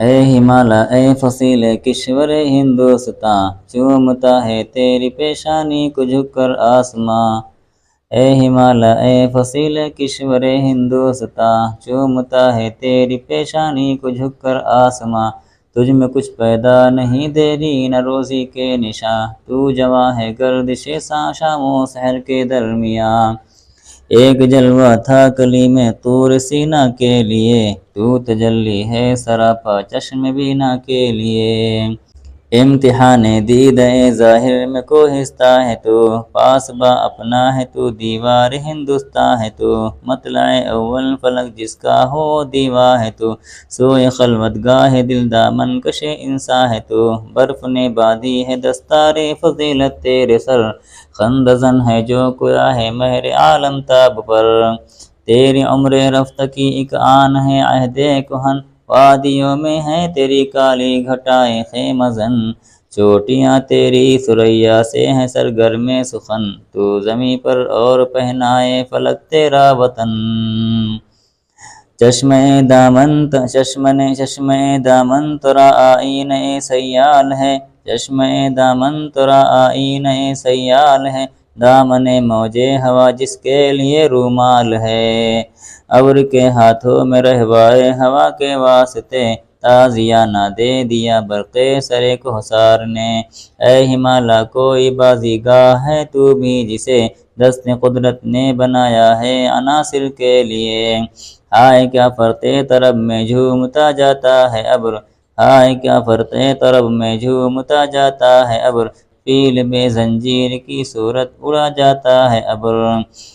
اے ہمالیہ اے فصیل کشور ہندوستاں، چومتا ہے تیری پیشانی کو جھک کر آسماں۔ اے ہمالیہ اے فصیل کشور ہندوستاں، چومتا ہے تیری پیشانی کو جھک کر آسماں۔ تجھ میں کچھ پیدا نہیں دیری نہ روزی کے نشاں، تو جواں ہے گردش ساں شام و سحر کے درمیاں۔ ایک جلوہ تھا کلیم طور سینا کے لیے، تو تجلی ہے سراپا چشم بینا کے لیے۔ امتحان دیدہ ظاہر میں کوہستہ ہے تو، پاس با اپنا ہے تو دیوار ہندوستاں ہے تو۔ مطلع اول فلک جس کا ہو دیوا ہے تو، سوئے خلوت گاہ دل دامن کش انساں ہے تو۔ برف نے باندھی ہے دستار فضیلت تیرے سر، خندزن ہے جو کویا ہے مہر عالم تاب پر۔ تیری عمر رفتہ کی ایک آن ہے عہد کہن، وادیوں میں ہے تیری کالی گھٹائیں خیمہ زن۔ چوٹیاں تیری ثریا سے ہیں سرگرم سخن، تو زمیں پر اور پہنائے فلک تیرا وطن۔ چشمِ دامن ترا آئینۂ سیال ہے، چشمِ دامن ترا آئینۂ سیال ہے۔ دامن موج ہوا جس کے لیے رومال ہے، ابر کے ہاتھوں میں رہوائے ہوا کے واسطے۔ تازیہ نہ دے دیا برق سر کوثر نے، اے ہمالیہ کوئی بازیگاہ ہے تو بھی جسے دست قدرت نے بنایا ہے عناصر کے لیے۔ ہائے کیا فرط طرب میں جھومتا جاتا ہے ابر، ہائے کیا فرط طرب میں جھومتا جاتا ہے ابر۔ پیل بے زنجیر کی صورت اڑا جاتا ہے ابر،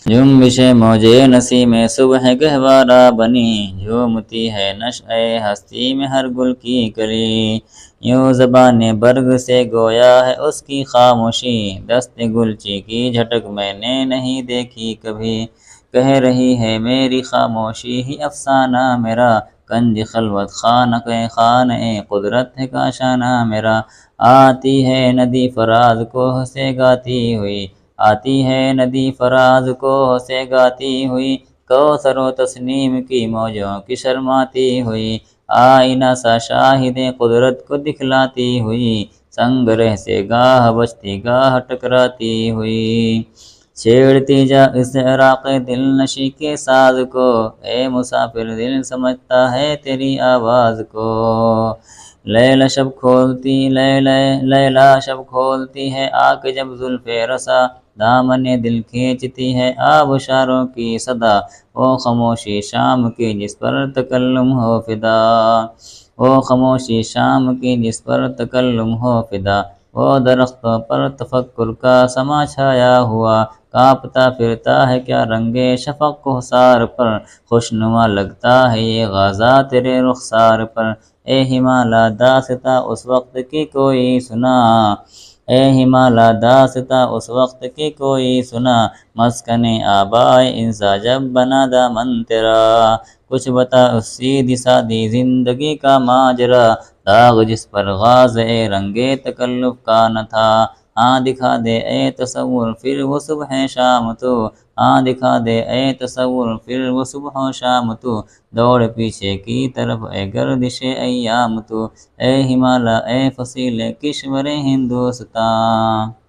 جنبش موج نسیم صبح گہوارہ بنی۔ جھومتی ہے نشأہ ہستی میں ہر گل کی کلی، یوں زبان برگ سے گویا ہے اس کی خاموشی۔ دست گلچی کی جھٹک میں نے نہیں دیکھی کبھی، کہہ رہی ہے میری خاموشی ہی افسانہ میرا۔ کنج خلوت خانۂ قدرت ہے کاشانہ میرا۔ آتی ہے ندی فراز کوہ سے گاتی ہوئی، آتی ہے ندی فراز کوہ سے گاتی ہوئی۔ کوثر و تسنیم کی موجوں کی شرماتی ہوئی، آئینہ سا شاہد قدرت کو دکھلاتی ہوئی۔ سنگرہ سے گاہ بجتی گاہ ٹکراتی ہوئی، چھیڑتی جا اس عراق دل نشیں کے ساز کو۔ اے مسافر دل سمجھتا ہے تیری آواز کو، لیلا شب کھولتی ہے آ کے جب زلف رسا۔ دامن دل کھینچتی ہے آبشاروں کی صدا، وہ خاموشی شام کی جس پر تکلم ہو فدا، وہ خاموشی شام کی جس پر تکلم ہو فدا۔ وہ درختوں پر تفکر کا سما چھایا ہوا، کانپتا پھرتا ہے کیا رنگ شفق کوثر پر۔ خوشنما لگتا ہے یہ غازہ تیرے رخسار پر، اے ہمالیہ داستاں اس وقت کی کوئی سنا، اے ہمالیہ داستاں اس وقت کی کوئی سنا۔ مسکن آبائے انسان جب بنا دامن تیرا، کچھ بتا اس سیدھی سادی زندگی کا ماجرا۔ داغ جس پر غاز رنگ تکلف کا نہ تھا، ہاں دکھا دے اے تصور پھر وہ صبح شام تو، ہاں دکھا دے اے تصور پھر وہ صبح و شام تو۔ دوڑ پیچھے کی طرف اے گردش ایام تو، اے ہمالیہ اے فصیل کشور ہندوستاں۔